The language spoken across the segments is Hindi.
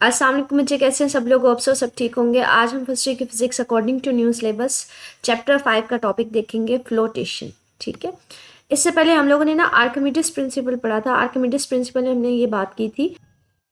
अस्सलाम वालेकुम बच्चे, कैसे हैं सब लोग? होप सब ठीक होंगे। आज हम फर्स्ट ईयर की physics according to new syllabus chapter 5 का टॉपिक देखेंगे, फ्लोटेशन। ठीक है, इससे पहले हम लोगों ने ना आर्किमिडीज प्रिंसिपल पढ़ा था। आर्किमिडीज प्रिंसिपल में हमने ये बात की थी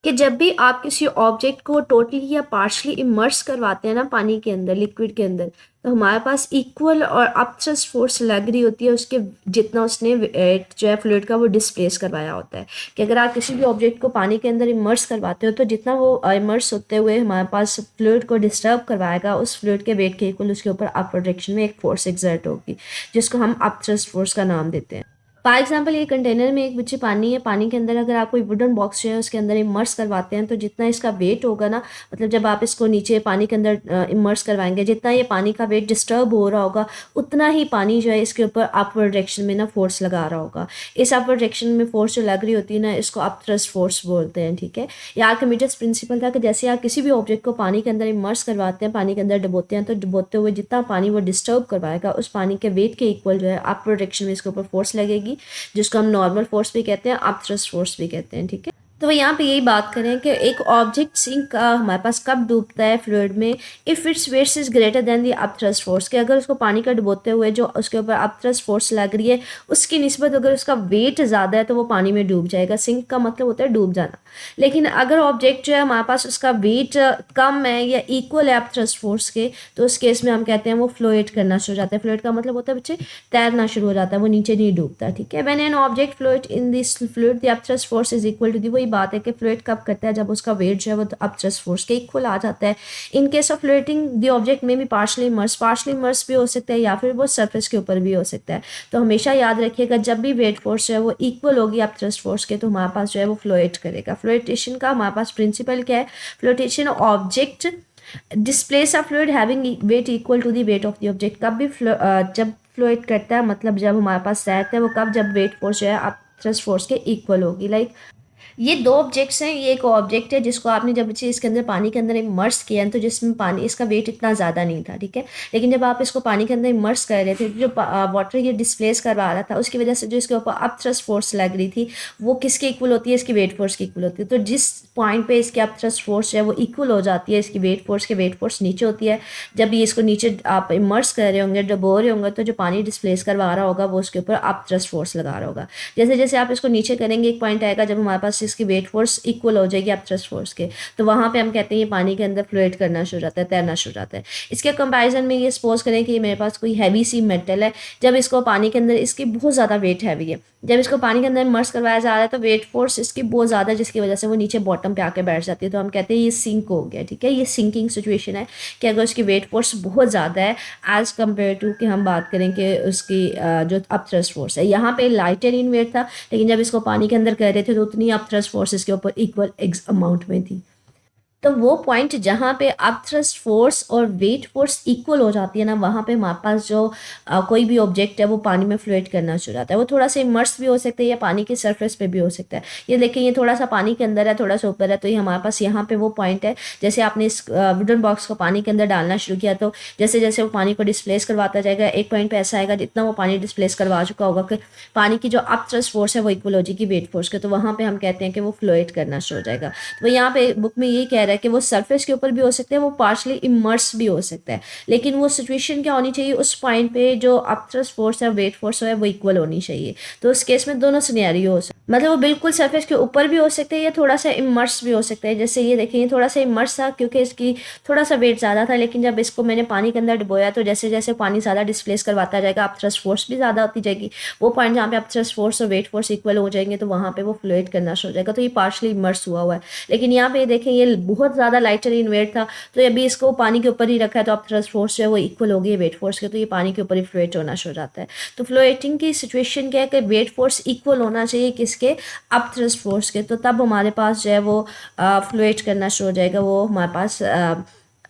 कि जब भी आप किसी ऑब्जेक्ट को टोटली या पार्शली इमर्स करवाते हैं ना पानी के अंदर, लिक्विड के अंदर, तो हमारे पास इक्वल और अपथ्रस्ट फोर्स लग रही होती है उसके जितना उसने जो है फ्लूइड का वो डिस्प्लेस करवाया होता है। कि अगर आप किसी भी ऑब्जेक्ट को पानी के अंदर इमर्स करवाते हो तो जितना वो इमर्स होते हुए हमारे पास फ्लूइड को डिस्टर्ब करवाएगा, उस फ्लूइड के वेट के इक्वल उसके ऊपर अपवर्ड डायरेक्शन में एक फोर्स एक्सर्ट होगी, जिसको हम अपथ्रस्ट फोर्स का नाम देते हैं। फॉर एग्जाम्पल, ये कंटेनर में एक बच्चे पानी है, पानी के अंदर अगर आप कोई वुडन बॉक्स जो है उसके अंदर इमर्स करवाते हैं तो जितना इसका वेट होगा ना, मतलब जब आप इसको नीचे पानी के अंदर इमर्स करवाएंगे, जितना ये पानी का वेट डिस्टर्ब हो रहा होगा उतना ही पानी जो है इसके ऊपर अपवर्ड डायरेक्शन में ना फोर्स लगा रहा होगा। इस अपवर्ड डायरेक्शन में फोर्स जो लग रही होती है ना, इसको अपथ्रस्ट फोर्स बोलते हैं। ठीक है, ये आर्किमिडीज प्रिंसिपल था कि जैसे आप किसी भी ऑब्जेक्ट को पानी के अंदर इमर्स करवाते हैं, पानी के अंदर डुबोते हैं, तो डुबोते हुए जितना पानी वो डिस्टर्ब करवाएगा उस पानी के वेट के इक्वल जो है अपवर्ड डायरेक्शन में इसके ऊपर फोर्स लगेगी, जिसको हम नॉर्मल फोर्स भी कहते हैं, अपथ्रस्ट फोर्स भी कहते हैं। ठीक है, तो यहाँ पे यही बात करें कि एक ऑब्जेक्ट सिंक का हमारे पास कब डूबता है फ्लूइड में, if its weight is greater than the upthrust force, कि अगर उसको पानी का डुबोते हुए जो उसके ऊपर अपथ्रस्ट फोर्स लग रही है उसकी निस्बत अगर उसका वेट ज़्यादा है तो वो पानी में डूब जाएगा। सिंक का मतलब होता है डूब जाना। लेकिन अगर ऑब्जेक्ट जो है हमारे पास उसका वेट कम है या इक्वल है अपथ्रस्ट फोर्स के, तो उस केस में हम कहते हैं वो फ्लोएट करना शुरू हो जाता है। फ्लोएट का मतलब होता है बच्चे तैरना शुरू हो जाता है, वो नीचे नहीं डूबता। ठीक है, when an object float in this fluid the upthrust force is equal to the, वही बात है कि फ्लूइड कब करता है, जब उसका वेट जो है वो अपथ्रस्ट फोर्स के इक्वल आ जाता है। In case of floating the object में भी पार्शली इमर्स भी हो सकता है या फिर वो सरफेस के ऊपर भी हो सकता है। तो हमेशा याद रखिएगा जब भी वेट फोर्स जो है वो इक्वल होगी अपथ्रस्ट फोर्स के, तो हमारे पास जो है वो फ्लोएट करेगा। फ्लोटेशन का हमारे पास प्रिंसिपल क्या है? Flotation object displace a fluid having weight equal to the weight of the object. कब भी जब फ्लोएट करता है, मतलब जब हमारे पास रहता है वो कब, जब वेट फोर्स जो है अपथ्रस्ट फोर्स के इक्वल होगी। लाइक ये दो ऑब्जेक्ट्स हैं, ये एक ऑब्जेक्ट है जिसको आपने जब बच्चे इसके अंदर पानी के अंदर इमर्स किया है तो जिसमें पानी इसका वेट इतना ज़्यादा नहीं था। ठीक है, लेकिन जब आप इसको पानी के अंदर इमर्स कर रहे थे, जो वाटर ये डिस्प्लेस करवा रहा था उसकी वजह से जो इसके ऊपर अपथ्रस्ट फोर्स लग रही थी वो किसके इक्वल होती है? इसकी वेट फोर्स की इक्वल होती है। तो जिस पॉइंट पे इसकी अपथ्रस्ट फोर्स है वो इक्वल हो जाती है इसकी वेट फोर्स के, वेट फोर्स नीचे होती है। जब ये इसको नीचे आप इमर्स कर रहे होंगे, डुबो रहे होंगे, तो जो पानी डिस्प्लेस करवा रहा होगा वो उसके ऊपर अपथ्रस्ट फोर्स लगा रहा होगा। जैसे जैसे आप इसको नीचे करेंगे एक पॉइंट आएगा जब हमारे पास इसकी वेट फोर्स इक्वल हो जाएगी अपथ्रस्ट फोर्स के, तो वहां पे हम कहते हैं ये पानी के अंदर फ्लोएट करना शुरू हो जाता है, तैरना शुरू हो जाता है। इसके कंपैरिजन में ये सपोज करें कि ये मेरे पास कोई हैवी सी मेटल है, जब इसको पानी के अंदर इसकी बहुत ज़्यादा वेट हैवी है, जब इसको पानी के अंदर इमर्स करवाया जा रहा है तो वेट फोर्स इसकी बहुत ज़्यादा है जिसकी वजह से वो नीचे बॉटम पे आके बैठ जाती है, तो हम कहते हैं ये सिंक हो गया। ठीक है, ये सिंकिंग सिचुएशन है कि अगर उसकी वेट फोर्स बहुत ज़्यादा है एज कम्पेयर टू कि हम बात करें कि उसकी जो अपथ्रस्ट फोर्स है। यहाँ पे लाइटर इन वेट था, लेकिन जब इसको पानी के अंदर कर रहे थे तो उतनी अपथ्रस्ट फोर्स इसके ऊपर इक्वल अमाउंट में थी। तो वो पॉइंट जहाँ पे अपथ्रस्ट फोर्स और वेट फोर्स इक्वल हो जाती है ना, वहाँ पे हमारे पास जो कोई भी ऑब्जेक्ट है वो पानी में फ्लोएट करना शुरू होता है। वो थोड़ा सा इमर्स भी हो सकता है या पानी के सरफेस पे भी हो सकता है। ये देखिए, ये थोड़ा सा पानी के अंदर है, थोड़ा सा ऊपर है, तो ये हमारे पास यहाँ पे वो पॉइंट है। जैसे आपने इस वुडन बॉक्स को पानी के अंदर डालना शुरू किया तो जैसे जैसे वो पानी को डिस्प्लेस करवाता जाएगा, एक पॉइंट पे ऐसा आएगा जितना वो पानी डिस्प्लेस करवा चुका होगा कि पानी की जो अपथ्रस्ट फोर्स है वो इक्वल हो जाएगी वेट फोर्स के, तो वहाँ पे हम कहते हैं कि वो फ्लोएट करना शुरू हो जाएगा। तो यहाँ पे बुक में यही कह रहा है कि वो सरफेस के ऊपर भी हो सकते हैं, वो पार्शली इमर्स भी हो सकता है, लेकिन वो सिचुएशन क्या होनी चाहिए? उस पॉइंट पे जो अपथ्रस्ट फोर्स है, वेट फोर्स है, वो इक्वल होनी चाहिए। तो उस केस में दोनों सिनेरियो हो सकते, मतलब वो बिल्कुल सरफेस के ऊपर भी हो सकते हैं या थोड़ा सा इमर्स भी हो सकता है। जैसे ये देखिए, ये थोड़ा सा इमर्स था क्योंकि इसकी थोड़ा सा वेट ज़्यादा था, लेकिन जब इसको मैंने पानी के अंदर डुबोया तो जैसे जैसे पानी ज़्यादा डिस्प्लेस करवाता जाएगा अपथ्रस्ट फोर्स भी ज़्यादा होती जाएगी। वो पॉइंट जहाँ पे अपथ्रस्ट फोर्स और वेट फोर्स इक्वल हो जाएंगे तो वहाँ पे वो फ्लोएट करना शुरू हो जाएगा, तो ये पार्शली इमर्स हुआ हुआ है। लेकिन यहाँ पे देखें, ये बहुत ज़्यादा लाइटर इन वेट था, तो अभी इसको पानी के ऊपर ही रखा है तो अपथ्रस्ट फोर्स जो है वो इक्वल हो गई वेट फोर्स के, तो ये पानी के ऊपर ही फ्लोएट होना शुरू हो जाता है। तो फ्लोएटिंग की सिचुएशन क्या है कि वेट फोर्स इक्वल होना चाहिए किसके? अपथ्रस्ट फोर्स के, तो तब हमारे पास जो है वो फ्लोएट करना शुरू हो जाएगा, वो हमारे पास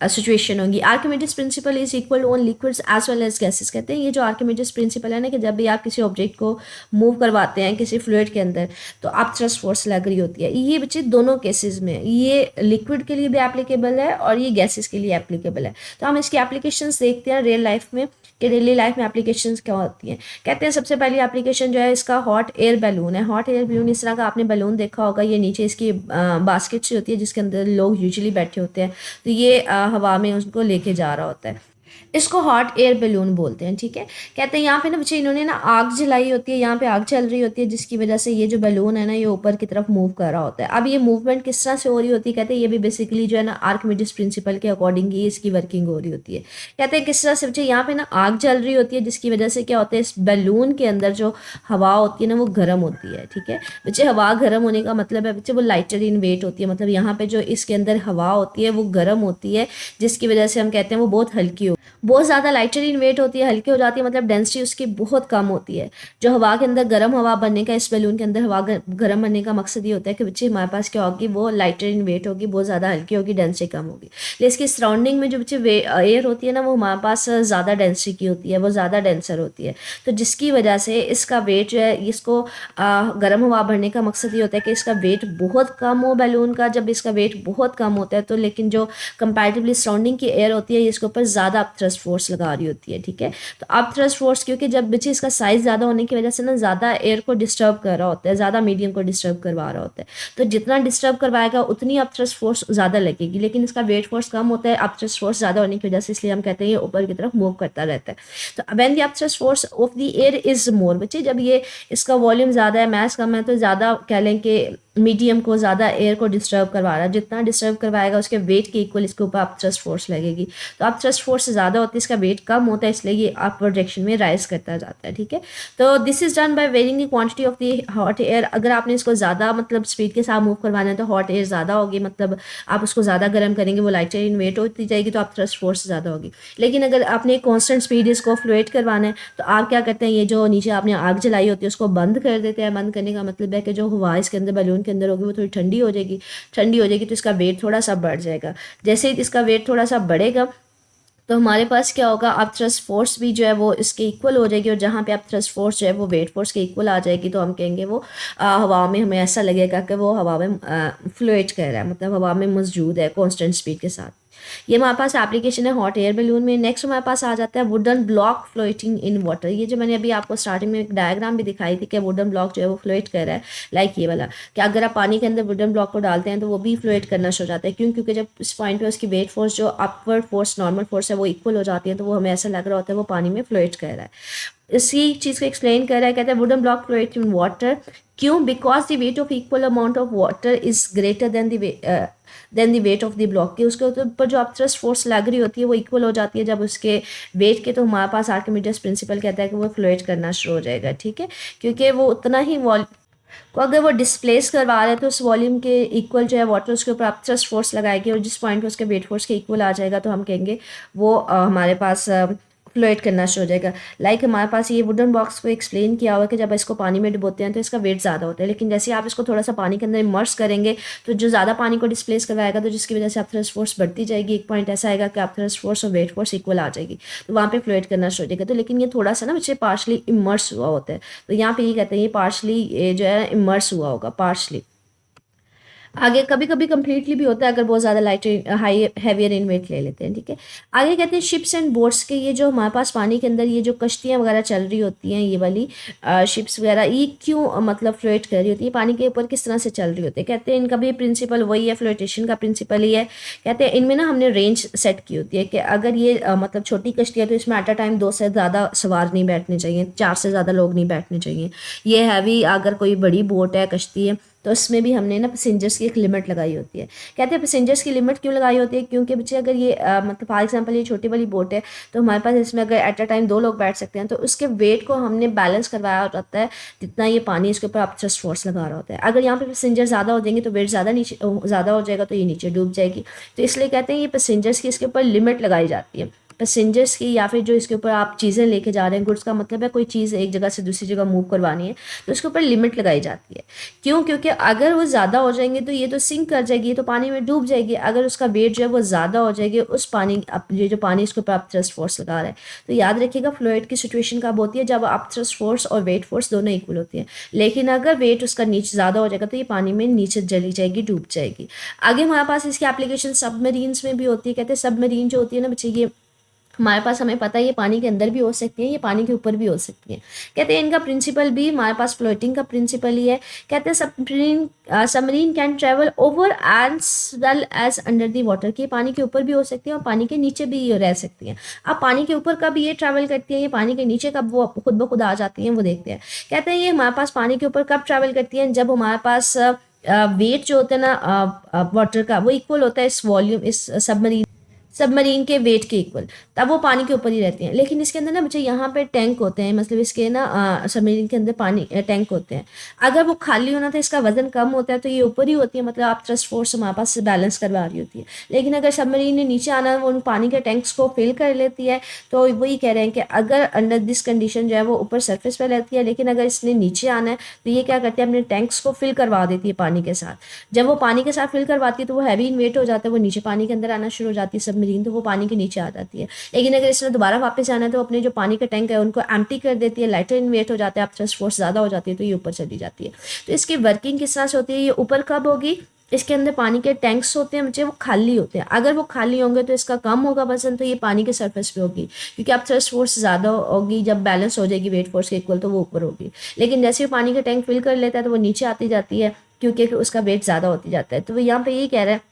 सिचुएशन होगी। Archimedes principle is equal on liquids as well as gases. कहते हैं ये जो आर्किमिडीज प्रिंसिपल है ना, कि जब भी आप किसी ऑब्जेक्ट को मूव करवाते हैं किसी फ्लूइड के अंदर तो आप थ्रस्ट फोर्स लग रही होती है। ये बच्चे दोनों केसेस में, ये लिक्विड के लिए भी एप्लीकेबल है और ये गैसेस के लिए एप्लीकेबल है। तो हम इसकी एप्लीकेशंस देखते हैं रियल लाइफ में कि डेली लाइफ में एप्लीकेशंस क्या होती हैं। कहते हैं सबसे पहली एप्लीकेशन जो है इसका हॉट एयर बैलून है। हॉट एयर बैलून इस तरह का आपने बैलून देखा होगा, ये नीचे इसकी बास्केट सी होती है जिसके अंदर लोग यूजुअली बैठे होते हैं, तो ये हवा में उसको लेके जा रहा होता है। इसको हॉट एयर बैलून बोलते हैं, ठीक है। कहते हैं यहाँ पे ना बच्चे इन्होंने ना आग जलाई होती है, यहाँ पे आग चल रही होती है जिसकी वजह से ये जो बैलून है ना ये ऊपर की तरफ मूव कर रहा होता है। अब ये मूवमेंट किस तरह से हो रही होती है, कहते हैं ये भी बेसिकली जो है ना आर्किमिडीज प्रिंसिपल के अकॉर्डिंग ही इसकी वर्किंग हो रही होती है। कहते हैं किस तरह से बच्चे, यहाँ पे ना आग जल रही होती है जिसकी वजह से क्या होता है, इस बैलून के अंदर जो हवा होती है ना वो गर्म होती है, ठीक है बच्चे। हवा गर्म होने का मतलब है बच्चे वो लाइटर इन वेट होती है, मतलब यहाँ पे जो इसके अंदर हवा होती है वो गर्म होती है जिसकी वजह से हम कहते हैं वो बहुत हल्की हो, बहुत ज़्यादा लाइटर इन वेट होती है, हल्की हो जाती है, मतलब डेंसिटी उसकी बहुत कम होती है। जो हवा के अंदर गर्म हवा बनने का, इस बैलून के अंदर हवा गर्म बनने का मकसद ये होता है कि बच्चे हमारे पास क्या होगी, वो लाइटर इन वेट होगी, बहुत ज़्यादा हल्की होगी, डेंसिटी कम होगी। लेकिन इसकी सराउंडिंग में जो बच्चे एयर होती है ना वो हमारे पास ज़्यादा डेंसिटी की होती है, वो ज़्यादा डेंसर होती है। तो जिसकी वजह से इसका वेट जो है, इसको गर्म हवा भरने का मकसद ये होता है कि इसका वेट बहुत कम हो बैलून का। जब इसका वेट बहुत कम होता है तो लेकिन जो कंपैरेटिवली सराउंडिंग की एयर होती है इसके ऊपर ज़्यादा थ्रस्ट फोर्स लगा रही होती है, ठीक है। तो अब थ्रस्ट फोर्स क्योंकि जब बच्चे इसका साइज ज़्यादा होने की वजह से ना ज़्यादा एयर को डिस्टर्ब कर रहा होता है, ज़्यादा मीडियम को डिस्टर्ब करवा रहा होता है, तो जितना डिस्टर्ब करवाएगा उतनी अब थ्रस्ट फोर्स ज़्यादा लगेगी। लेकिन इसका वेट फोर्स कम होता है अब थ्रस्ट फोर्स ज़्यादा होने की वजह से, इसलिए हम कहते हैं ये ऊपर की तरफ मूव करता रहता है। तो when the thrust force of the air is more, बच्चे जब ये इसका वॉल्यूम ज़्यादा है, मास कम है, तो ज़्यादा कह लें कि मीडियम को ज़्यादा एयर को डिस्टर्ब करवा रहा है, जितना डिस्टर्ब करवाएगा उसके वेट के इक्वल इसके ऊपर आप थ्रस्ट फोर्स लगेगी। तो आप थ्रस्ट फोर्स ज़्यादा होती है, इसका वेट कम होता है, इसलिए ये अपवर्ड डायरेक्शन में राइज करता जाता है, ठीक है। तो this is done by varying the quantity of the hot air. अगर आपने इसको ज़्यादा मतलब स्पीड के साथ मूव करवाना है तो हॉट एयर ज़्यादा होगी, मतलब आप उसको ज़्यादा गर्म करेंगे, वो लाइटर इन वेट होती जाएगी, तो आप थ्रस्ट फोर्स ज़्यादा होगी। लेकिन अगर आपने कॉन्स्टेंट स्पीड इसको फ्लूइड करवाना है तो आप क्या करते हैं, ये जो नीचे आपने आग जलाई होती है उसको बंद कर देते हैं। बंद करने का मतलब है कि जो हवा इसके अंदर बैलून के अंदर होगी वो थोड़ी ठंडी हो जाएगी। ठंडी हो जाएगी तो इसका वेट थोड़ा सा बढ़ जाएगा। जैसे ही इसका वेट थोड़ा सा बढ़ेगा तो हमारे पास क्या होगा, अब थ्रस्ट फोर्स भी जो है वो इसके इक्वल हो जाएगी, और जहाँ पे आप थ्रस्ट फोर्स जो है वो वेट फोर्स के इक्वल आ जाएगी तो हम कहेंगे वो हवा में, हमें ऐसा लगेगा कि वो हवा में फ्लोट कर रहा है, मतलब हवा में मौजूद है कांस्टेंट स्पीड के साथ। ये हमारे पास एप्लीकेशन है हॉट एयर बैलून में। नेक्स्ट हमारे पास आ जाता है wooden block floating in water. ये जो मैंने अभी आपको स्टार्टिंग में एक डायग्राम भी दिखाई थी कि वुडन ब्लॉक जो है वो फ्लोट कर रहा है, लाइक ये वाला, कि अगर आप पानी के अंदर वुडन ब्लॉक को डालते हैं तो वो भी फ्लोट करना शुरू हो जाता है। क्यों? क्योंकि जब इस पॉइंट पे उसकी वेट फोर्स जो अपवर्ड फोर्स नॉर्मल फोर्स है वो इक्वल हो जाती है, तो वो हमें ऐसा लग रहा होता है वो पानी में फ्लोट कर रहा है। इसी चीज़ को एक्सप्लेन कर रहा है, कहते हैं wooden block float in water. क्यों? Because the weight of equal amount of water is greater than the weight of the block, कि उसके ऊपर जो आप थ्रस्ट फोर्स लग रही होती है वो इक्वल हो जाती है जब उसके वेट के, तो हमारे पास आर्किमिडीज प्रिंसिपल कहता है कि वो फ्लोट करना शुरू हो जाएगा, ठीक है। क्योंकि वो उतना ही को अगर वो डिस्प्लेस करवा रहे हैं तो उस वॉल्यूम के इक्वल जो है वाटर उसके ऊपर आप थ्रस्ट फोर्स लगाएंगे, और जिस पॉइंट पे उसके वेट फोर्स के इक्वल आ जाएगा तो हम कहेंगे वो हमारे पास फ्लोट करना शुरू हो जाएगा। लाइक हमारे पास ये वुडन बॉक्स को एक्सप्लेन किया हुआ है कि जब इसको पानी में डुबोते हैं तो इसका वेट ज़्यादा होता है, लेकिन जैसे आप इसको थोड़ा सा पानी के अंदर इमर्स करेंगे तो जो ज़्यादा पानी को डिस्प्लेस करवाएगा, तो जिसकी वजह से आप थ्रस्ट फोर्स बढ़ती जाएगी। एक पॉइंट ऐसा आएगा कि आप थ्रस्ट फोर्स और वेट फोर्स इक्वल आ जाएगी, तो वहाँ पे फ्लोट करना शुरू हो जाएगा। तो लेकिन ये थोड़ा सा ना बच्चे पार्शली इमर्स हुआ होता है, तो यहाँ पे ये कहते हैं ये पार्शली जो है इमर्स हुआ होगा, पार्शली। आगे कभी कभी कंप्लीटली भी होता है अगर बहुत ज़्यादा लाइट हाई हैवियर इन वेट ले लेते हैं, ठीक है। आगे कहते हैं शिप्स एंड बोट्स के, ये जो हमारे पास पानी के अंदर ये जो कश्तियाँ वगैरह चल रही होती हैं, ये वाली शिप्स वगैरह, ये क्यों मतलब फ्लोट कर रही होती है, पानी के ऊपर किस तरह से चल रही होती है। कहते हैं इनका भी प्रिंसिपल वही है, फ्लोटेशन का प्रिंसिपल ही है। कहते हैं इनमें ना हमने रेंज सेट की होती है कि अगर ये मतलब छोटी कश्ती है तो इसमें एट अ टाइम 2 से ज़्यादा सवार नहीं बैठने चाहिए, 4 से ज़्यादा लोग नहीं बैठने चाहिए। ये हैवी अगर कोई बड़ी बोट है, कश्ती है, तो उसमें भी हमने ना पैसेंजर्स की एक लिमिट लगाई होती है। कहते हैं पैसेंजर्स की लिमिट क्यों लगाई होती है, क्योंकि बच्चे अगर ये मतलब फॉर एग्जांपल ये छोटी वाली बोट है तो हमारे पास इसमें अगर एट अ टाइम 2 लोग बैठ सकते हैं, तो उसके वेट को हमने बैलेंस करवाया होता है जितना ये पानी इसके ऊपर आप थ्रस्ट फोर्स लगा रहा होता है। अगर यहाँ पे पैसेंजर ज़्यादा हो जाएंगे तो वेट ज़्यादा हो जाएगा, तो ये नीचे डूब जाएगी। तो इसलिए कहते हैं ये पैसेंजर्स की इसके ऊपर लिमिट लगाई जाती है। पैसेंजर्स की या फिर जो इसके ऊपर आप चीज़ें लेके जा रहे हैं, गुड्स का मतलब है कोई चीज़ एक जगह से दूसरी जगह मूव करवानी है, तो उसके ऊपर लिमिट लगाई जाती है। क्यों? क्योंकि अगर वो ज़्यादा हो जाएंगे तो ये तो सिंक कर जाएगी, ये तो पानी में डूब जाएगी। अगर उसका वेट जो है वो ज़्यादा हो जाएगी, उस पानी ये जो पानी इसके ऊपर आप थ्रस्ट फोर्स लगा रहे हैं, तो याद रखिएगा फ्लूइड की सिचुएशन कब होती है, जब आप थ्रस्ट फोर्स और वेट फोर्स दोनों इक्वल होती है। लेकिन अगर वेट उसका नीचे ज़्यादा हो जाएगा तो ये पानी में नीचे चली जाएगी, डूब जाएगी। आगे हमारे पास इसकी एप्लीकेशन सबमरीन्स में भी होती है। कहते हैं सबमरीन जो होती है ना बच्चे, ये हमारे पास, हमें पता है ये पानी के अंदर भी हो सकती है, ये पानी के ऊपर भी हो सकती है। कहते हैं इनका प्रिंसिपल भी हमारे पास फ्लोटिंग का प्रिंसिपल ही है। कहते हैं submarine can travel over as well as under the water, की पानी के ऊपर भी हो सकती है और पानी के नीचे भी ये रह सकती हैं। अब पानी के ऊपर कब ये ट्रैवल करती है, ये पानी के नीचे कब वो खुद ब खुद आ जाती हैं, वो देखते हैं। कहते हैं ये हमारे पास पानी के ऊपर कब ट्रैवल करती हैं, जब हमारे पास वेट जो होता है ना वाटर का, वो इक्वल होता है इस वॉल्यूम, इस सबमरीन के वेट के इक्वल, तब वो पानी के ऊपर ही रहती हैं। लेकिन इसके अंदर ना बच्चे यहाँ पे टैंक होते हैं, मतलब इसके ना सबमरीन के अंदर पानी टैंक होते हैं। अगर वो खाली होना था, इसका वजन कम होता है, तो ये ऊपर ही होती है, मतलब आप थ्रस्ट फोर्स हमारे पास से बैलेंस करवा रही होती है। लेकिन अगर सबमरीन ने नीचे आना, वो उन पानी के टैंक्स को फिल कर लेती है, तो वही कह रहे हैं कि अगर अंडर दिस कंडीशन जो है वो ऊपर सरफेस पर रहती है, लेकिन अगर इसने नीचे आना है तो ये क्या करती है, अपने टैंक्स को फिल करवा देती है पानी के साथ। जब वो पानी के साथ फिल करवाती है तो वो हैवी इन वेट हो जाता है, वो नीचे पानी के अंदर आना शुरू हो जाती है सबमरीन, तो वो पानी के नीचे आ जाती है। लेकिन अगर इसने दोबारा वापस जाना है तो अपने जो पानी का टैंक है उनको एम्प्टी कर देती है, लाइटर इन वेट हो जाता है, आप थ्रस्ट फोर्स ज़्यादा हो जाती है तो ये ऊपर चली जाती है। तो इसकी वर्किंग किस तरह से होती है, ये ऊपर कब होगी, इसके अंदर पानी के टैंक्स होते हैं बच्चे, वो खाली होते हैं। अगर वो खाली होंगे तो इसका कम होगा वजन, तो ये पानी के सरफेस पे होगी, क्योंकि आप थ्रस्ट फोर्स ज़्यादा होगी, जब बैलेंस हो जाएगी वेट फोर्स के इक्वल तो वो ऊपर होगी। लेकिन जैसे वो पानी का टैंक फिल कर लेता है तो वो नीचे आती जाती है, क्योंकि उसका वेट ज़्यादा होती जाता है। तो वो यहाँ पे यही कह रहा है,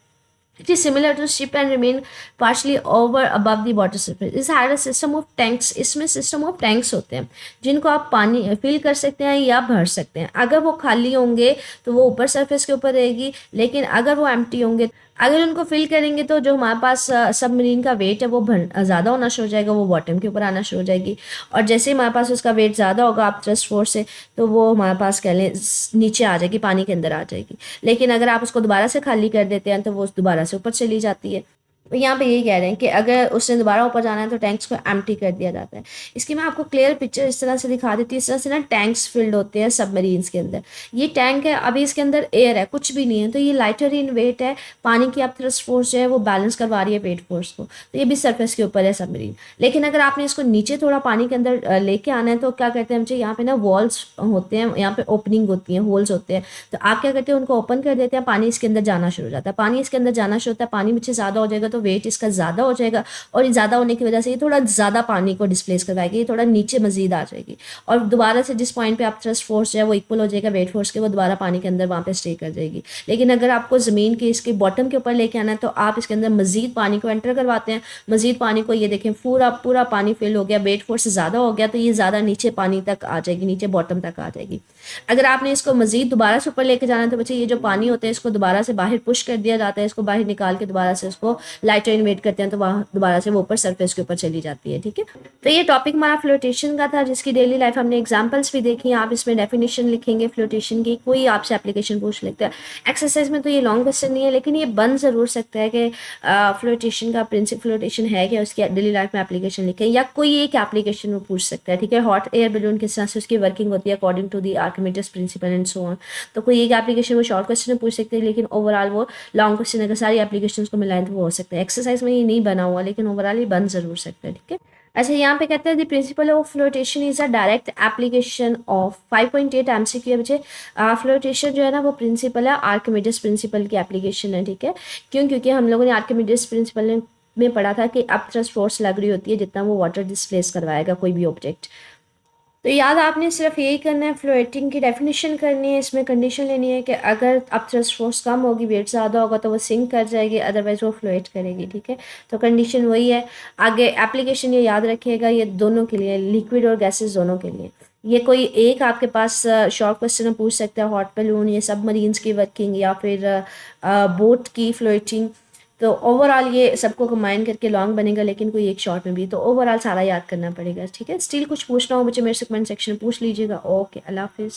it is similar to ship and remain partially over above the water surface. This had a system of tanks. इसमें सिस्टम ऑफ टैंक्स होते हैं जिनको आप पानी फिल कर सकते हैं या भर सकते हैं। अगर वो खाली होंगे तो वो ऊपर सरफेस के ऊपर रहेगी, लेकिन अगर वो एम्प्टी होंगे, अगर उनको फिल करेंगे तो जो हमारे पास सबमरीन का वेट है वो ज़्यादा होना शुरू हो जाएगा, वो बॉटम के ऊपर आना शुरू हो जाएगी। और जैसे ही हमारे पास उसका वेट ज़्यादा होगा आप थ्रस्ट फोर्स से, तो वो हमारे पास कह लें नीचे आ जाएगी, पानी के अंदर आ जाएगी। लेकिन अगर आप उसको दोबारा से खाली कर देते हैं तो वो दोबारा से ऊपर चली जाती है। तो यहाँ पे यही कह रहे हैं कि अगर उसने दोबारा ऊपर जाना है तो टैंक्स को एम्प्टी कर दिया जाता है। इसकी मैं आपको क्लियर पिक्चर इस तरह से दिखा देती हूँ। इस तरह से ना टैंक्स फिल्ड होते हैं सबमरीन्स के अंदर। ये टैंक है, अभी इसके अंदर एयर है, कुछ भी नहीं है, तो ये लाइटर इन वेट है। पानी की आप थ्रस्ट फोर्स जो है वो बैलेंस करवा रही है वेट फोर्स को, तो ये भी सरफेस के ऊपर है सबमरीन। लेकिन अगर आपने इसको नीचे थोड़ा पानी के अंदर लेके आना है तो क्या करते हैं, मुझे यहाँ पे ना वॉल्स होते हैं, यहाँ पे ओपनिंग होती है, होल्स होते हैं, तो आप क्या करते हैं उनको ओपन कर देते हैं, पानी इसके अंदर जाना शुरू हो जाता है। पानी इसके अंदर जाना शुरू होता है, पानी नीचे ज़्यादा हो जाएगा तो वेट इसका ज़्यादा हो जाएगा, और ये ज़्यादा होने की वजह से ये थोड़ा ज़्यादा पानी को डिस्प्लेस करवाएगी, ये थोड़ा नीचे मजीद आ जाएगी, और दोबारा से जिस पॉइंट पे आप थ्रस्ट फोर्स जो है वो इक्वल हो जाएगा वेट फोर्स के, वो दोबारा पानी के अंदर वहाँ पे स्टे कर जाएगी। लेकिन अगर आपको ज़मीन के इसके बॉटम के ऊपर लेके आना है तो आप इसके अंदर मजीद पानी को एंटर करवाते हैं। मजीद पानी को, ये देखें पूरा पूरा पानी फिल हो गया, वेट फोर्स ज़्यादा हो गया, तो ये ज़्यादा नीचे पानी तक आ जाएगी, नीचे बॉटम तक आ जाएगी। अगर आपने इसको मजीद दोबारा से ऊपर लेके जाना है तो बच्चे ये जो पानी होता है इसको दोबारा से बाहर पुश कर दिया जाता है, इसको बाहर निकाल के दोबारा से इसको लाइटर इन्वेट करते हैं, तो वहाँ दोबारा से वो ऊपर सरफेस के ऊपर चली जाती है। ठीक है, तो ये टॉपिक हमारा फ्लोटेशन का था, जिसकी डेली लाइफ हमने एग्जांपल्स भी देखी। आप इसमें डेफिनेशन लिखेंगे फ्लोटेशन की, कोई आपसे एप्लीकेशन पूछ लेता है। एक्सरसाइज में तो ये लॉन्ग क्वेश्चन नहीं है, लेकिन ये बन ज़रूर सकता है कि फ्लोटेशन का प्रिंसिपल फ्लोटेशन है क्या, उसकी डेली लाइफ में एप्लीकेशन लिखें, या कोई एक एप्लीकेशन में पूछ सकता है। ठीक है, हॉट एयर बैलून किस तरह से उसकी वर्किंग होती है according to the Archimedes principle and so on. तो कोई एक एप्लीकेशन वो शॉर्ट क्वेश्चन में पूछ सकते हैं, लेकिन ओवरऑल वो लॉन्ग क्वेश्चन अगर सारी एप्लीकेशन को मिलाएं तो वो हो सकता है। एक्सरसाइज में ये नहीं बना हुआ, लेकिन ओवरऑल ये बन ज़रूर सकता है। ठीक है, अच्छा यहाँ पे कहते हैं the principle of flotation is a direct application of 5.8 MCQ है बच्चे। फ्लोटेशन जो है ना वो प्रिंसिपल है आर्किमिडीज प्रिंसिपल की एप्लीकेशन है। ठीक है, क्यों? क्योंकि हम लोगों ने आर्किमिडीज प्रिंसिपल में पढ़ा था कि अब थ्रस्ट फोर्स लग रही होती है जितना वो वाटर डिस्प्लेस करवाएगा कोई भी ऑब्जेक्ट। तो याद आपने सिर्फ यही करना है, फ्लोटिंग की डेफिनेशन करनी है, इसमें कंडीशन लेनी है कि अगर अब थ्रस्ट फोर्स कम होगी, वेट ज़्यादा होगा तो वो सिंक कर जाएगी, अदरवाइज वो फ्लोट करेगी। ठीक है, तो कंडीशन वही है। आगे एप्लीकेशन ये याद रखिएगा, ये दोनों के लिए, लिक्विड और गैसेस दोनों के लिए। ये कोई एक आपके पास शॉर्ट क्वेश्चन पूछ सकता है, हॉट बैलून, ये सब मरीन्स की वर्किंग, या फिर बोट की फ्लोटिंग। तो ओवरऑल ये सबको कंबाइन करके लॉन्ग बनेगा, लेकिन कोई एक शॉर्ट में भी, तो ओवरऑल सारा याद करना पड़ेगा। ठीक है, स्टिल कुछ पूछना हो मुझे मेरे से कमेंट सेक्शन में पूछ लीजिएगा। ओके, अल्लाह हाफिज़।